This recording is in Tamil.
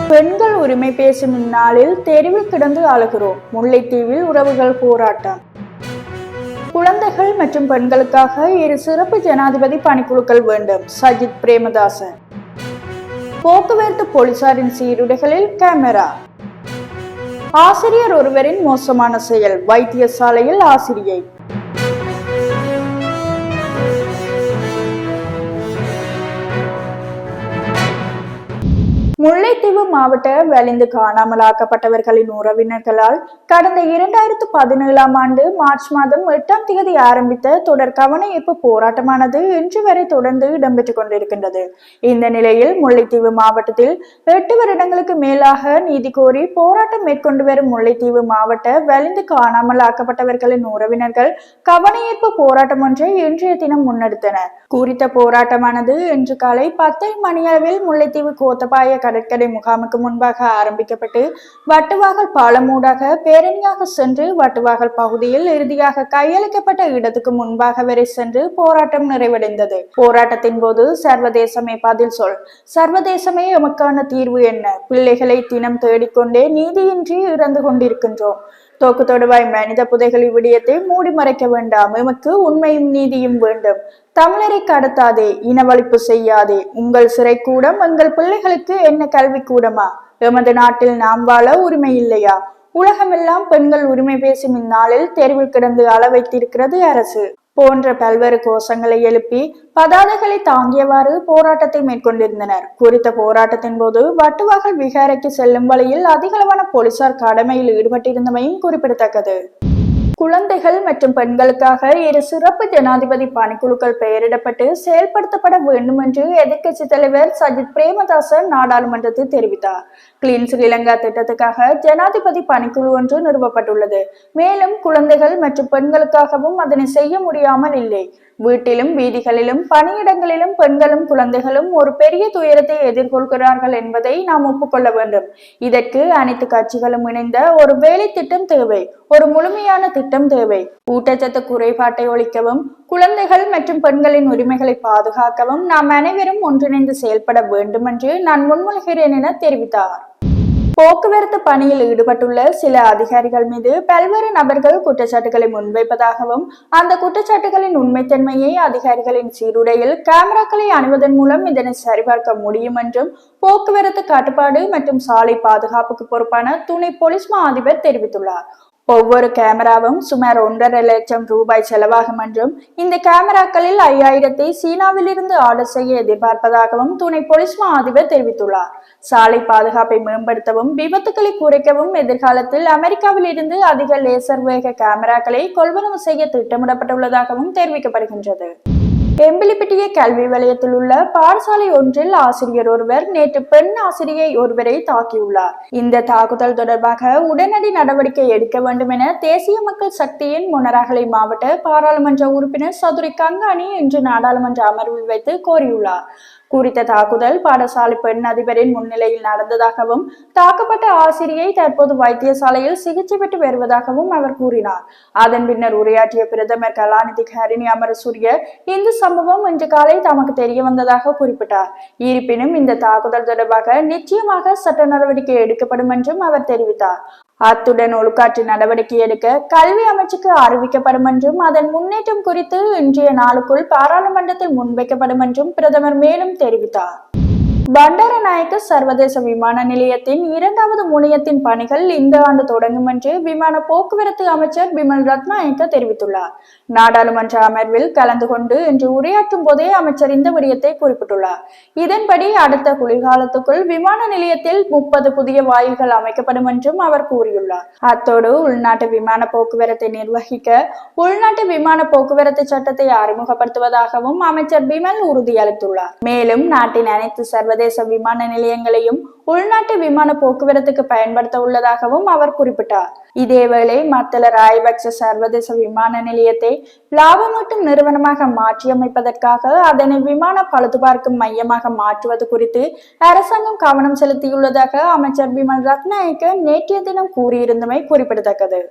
பெண்கள் உரிமை பேசும் இந்நாளில் தெருவில் கிடந்து அழுகிறோம். முல்லைத்தீவில் உறவுகள் போராட்டம். குழந்தைகள் மற்றும் பெண்களுக்காக 2 சிறப்பு ஜனாதிபதி பணிக்குழுக்கள் வேண்டும். சஜித் பிரேமதாச. போக்குவரத்து போலீசாரின் சீருடைகளில் கேமரா. ஆசிரியர் ஒருவரின் மோசமான செயல். வைத்தியசாலையில் ஆசிரியை. முல்லைத்தீவு மாவட்ட வலிந்து காணாமலாக்கப்பட்டவர்களின் உறவினர்களால் கடந்த 2017ஆம் ஆண்டு மார்ச் மாதம் 8ஆம் தேதி ஆரம்பித்த தொடர் கவனஈர்ப்பு போராட்டமானது இன்று வரை தொடர்ந்து இடம்பெற்றுக் கொண்டிருக்கின்றது. இந்த நிலையில் முல்லைத்தீவு மாவட்டத்தில் 8 வருடங்களுக்கு மேலாக நீதி கோரி போராட்டம் மேற்கொண்டு வரும் முல்லைத்தீவு மாவட்ட வலிந்து காணாமலாக்கப்பட்டவர்களின் உறவினர்கள் கவனஈர்ப்பு போராட்டம் ஒன்றை இன்றைய தினம் முன்னெடுத்தனர். குறித்த போராட்டமானது இன்று காலை 10 மணியளவில் முல்லைத்தீவு கோத்தபாய கடற்கரை முகாமுக்கு முன்பாக ஆரம்பிக்கப்பட்டு வட்டுவாகல் பாலமூடாக பேரணியாக சென்று வட்டுவாகல் பகுதியில் இறுதியாக கையளிக்கப்பட்ட இடத்துக்கு முன்பாக வரை சென்று போராட்டம் நிறைவடைந்தது. போராட்டத்தின் போது சர்வதேசமே பதில் சொல், சர்வதேசமே எமக்கான தீர்வு என்ன, பிள்ளைகளை தினம் தேடிக்கொண்டே நீதியின்றி இறந்து கொண்டிருக்கின்றோம். தோக்கு தொடுவாய் மனித புதைகள் விடயத்தை மூடி மறைக்க வேண்டாம், எமக்கு உண்மையும் நீதியும் வேண்டும். தமிழரை கடத்தாதே, இனவழிப்பு செய்யாதே. உங்கள் சிறை கூடம் எங்கள் பிள்ளைகளுக்கு என்ன கல்வி கூடமா? எமது நாட்டில் நாம் வாழ உரிமை இல்லையா? உலகமெல்லாம் பெண்கள் உரிமை பேசும் இந்நாளில் தெருவில் கிடந்து அள வைத்திருக்கிறது அரசு போன்ற பல்வேறு கோஷங்களை எழுப்பி பதாதைகளை தாங்கியவாறு போராட்டத்தை மேற்கொண்டிருந்தனர். குறித்த போராட்டத்தின் போது வட்டுவாகல் விகாரைக்கு செல்லும் வழியில் அதிகளவான போலீசார் கடமையில் ஈடுபட்டிருந்தமையும் குறிப்பிடத்தக்கது. குழந்தைகள் மற்றும் பெண்களுக்காக 2 சிறப்பு ஜனாதிபதி பணிக்குழுக்கள் பெயரிடப்பட்டு செயல்படுத்தப்பட வேண்டும் என்று எதிர்க்கட்சி தலைவர் சஜித் பிரேமதாச நாடாளுமன்றத்தில் தெரிவித்தார். கிளீன் ஸ்ரீலங்கா திட்டத்துக்காக ஜனாதிபதி பணிக்குழு ஒன்று நிறுவப்பட்டுள்ளது. மேலும் குழந்தைகள் மற்றும் பெண்களுக்காகவும் அதனை செய்ய முடியாமல் இல்லை. வீட்டிலும் வீதிகளிலும் பணியிடங்களிலும் பெண்களும் குழந்தைகளும் ஒரு பெரிய துயரத்தை எதிர்கொள்கிறார்கள் என்பதை நாம் ஒப்புக்கொள்ள வேண்டும். இதற்கு அனைத்து கட்சிகளும் இணைந்த ஒரு வேலை திட்டம் தேவை, ஒரு முழுமையான திட்டம் தேவை. ஊட்டச்சத்து குறைபாட்டை ஒழிக்கவும் குழந்தைகள் மற்றும் பெண்களின் உரிமைகளை பாதுகாக்கவும் நாம் அனைவரும் ஒன்றிணைந்து செயல்பட வேண்டும் என்று நான் முன்மொழிகிறேன் என தெரிவித்தார். போக்குவரத்து பணியில் ஈடுபட்டுள்ள சில அதிகாரிகள் மீது பல்வேறு நபர்கள் குற்றச்சாட்டுகளை முன்வைப்பதாகவும் அந்த குற்றச்சாட்டுகளின் உண்மைத்தன்மையை அதிகாரிகளின் சீருடையில் கேமராக்களை அணிவதன் மூலம் இதனை சரிபார்க்க முடியும் என்றும் போக்குவரத்து கட்டுப்பாடு மற்றும் சாலை பாதுகாப்புக்கு பொறுப்பான துணை போலீஸ் மா அதிபர் தெரிவித்துள்ளார். ஒவ்வொரு கேமராவும் சுமார் 1.5 லட்சம் ரூபாய் செலவாகும் என்றும் இந்த கேமராக்களில் 5000 சீனாவில் இருந்து ஆர்டர் செய்ய எதிர்பார்ப்பதாகவும் துணை போலீஸ் மா அதிபர் தெரிவித்துள்ளார். சாலை பாதுகாப்பை மேம்படுத்தவும் விபத்துக்களை குறைக்கவும் எதிர்காலத்தில் அமெரிக்காவில் இருந்து அதிக லேசர் வேக கேமராக்களை கொள்வனவு செய்ய திட்டமிடப்பட்டுள்ளதாகவும் தெரிவிக்கப்படுகின்றது. எம்பிலிப்பிட்டிய கல்வி வலயத்தில் உள்ள பாடசாலை ஒன்றில் ஆசிரியர் ஒருவர் நேற்று பெண் ஆசிரியை ஒருவரை தாக்கியுள்ளார். இந்த தாக்குதல் தொடர்பாக உடனடி நடவடிக்கை எடுக்க வேண்டும் என தேசிய மக்கள் சக்தியின் மொனராகலை மாவட்ட பாராளுமன்ற உறுப்பினர் சதுரை கங்காணி இன்று நாடாளுமன்ற அமர்வில் வைத்து கோரியுள்ளார். குறித்த தாக்குதல் பாடசாலை பெண் அதிபரின் முன்னிலையில் நடந்ததாகவும் தாக்கப்பட்ட ஆசிரியை தற்போது வைத்தியசாலையில் சிகிச்சை பெற்று வருவதாகவும் அவர் கூறினார். அதன் பின்னர் உரையாற்றிய பிரதமர் கலாநிதி ஹரிணி அமரசூரிய இந்த சம்பவம் இன்று காலை தமக்கு தெரிய வந்ததாக குறிப்பிட்டார். இருப்பினும் இந்த தாக்குதல் தொடர்பாக நிச்சயமாக சட்ட நடவடிக்கை எடுக்கப்படும் என்றும் அவர் தெரிவித்தார். அத்துடன் ஒழுக்காற்று நடவடிக்கை எடுக்க கல்வி அமைச்சுக்கு அறிவிக்கப்படும் என்றும் அதன் முன்னேற்றம் குறித்து இன்றைய நாளுக்குள் பாராளுமன்றத்தில் முன்வைக்கப்படும் என்றும் பிரதமர் மேலும் தெரிவித்தார். பண்டாரநாயக்க சர்வதேச விமான நிலையத்தின் 2வது முனையத்தின் பணிகள் இந்த ஆண்டு தொடங்கும் என்று விமான போக்குவரத்து அமைச்சர் பிமல் ரத்நாயக்க தெரிவித்துள்ளார். நாடாளுமன்ற அமர்வில் கலந்து கொண்டு இன்று உரையாற்றும் போதே அமைச்சர் இந்த விடயத்தை குறிப்பிட்டுள்ளார். இதன்படி அடுத்த குளிர்காலத்துக்குள் விமான நிலையத்தில் 30 புதிய வாயில்கள் அமைக்கப்படும் என்றும் அவர் கூறியுள்ளார். அத்தோடு உள்நாட்டு விமான போக்குவரத்தை நிர்வகிக்க உள்நாட்டு விமான போக்குவரத்து சட்டத்தை அறிமுகப்படுத்துவதாகவும் அமைச்சர் பிமல் உறுதியளித்துள்ளார். மேலும் நாட்டின் அனைத்து சர்வதேச விமான நிலையங்களையும் உள்நாட்டு விமான போக்குவரத்துக்கு பயன்படுத்த உள்ளதாகவும் அவர் குறிப்பிட்டார். இதேவேளை மத்தள ராயபக்ச சர்வதேச விமான நிலையத்தை லாபமூட்டும் நிறுவனமாக மாற்றியமைப்பதற்காக அதனை விமான பழுதுபார்க்கும் மையமாக மாற்றுவது குறித்து அரசாங்கம் கவனம் செலுத்தியுள்ளதாக அமைச்சர் பிமல் ரத்நாயக்க நேற்றைய தினம் கூறியிருந்தமை குறிப்பிடத்தக்கது.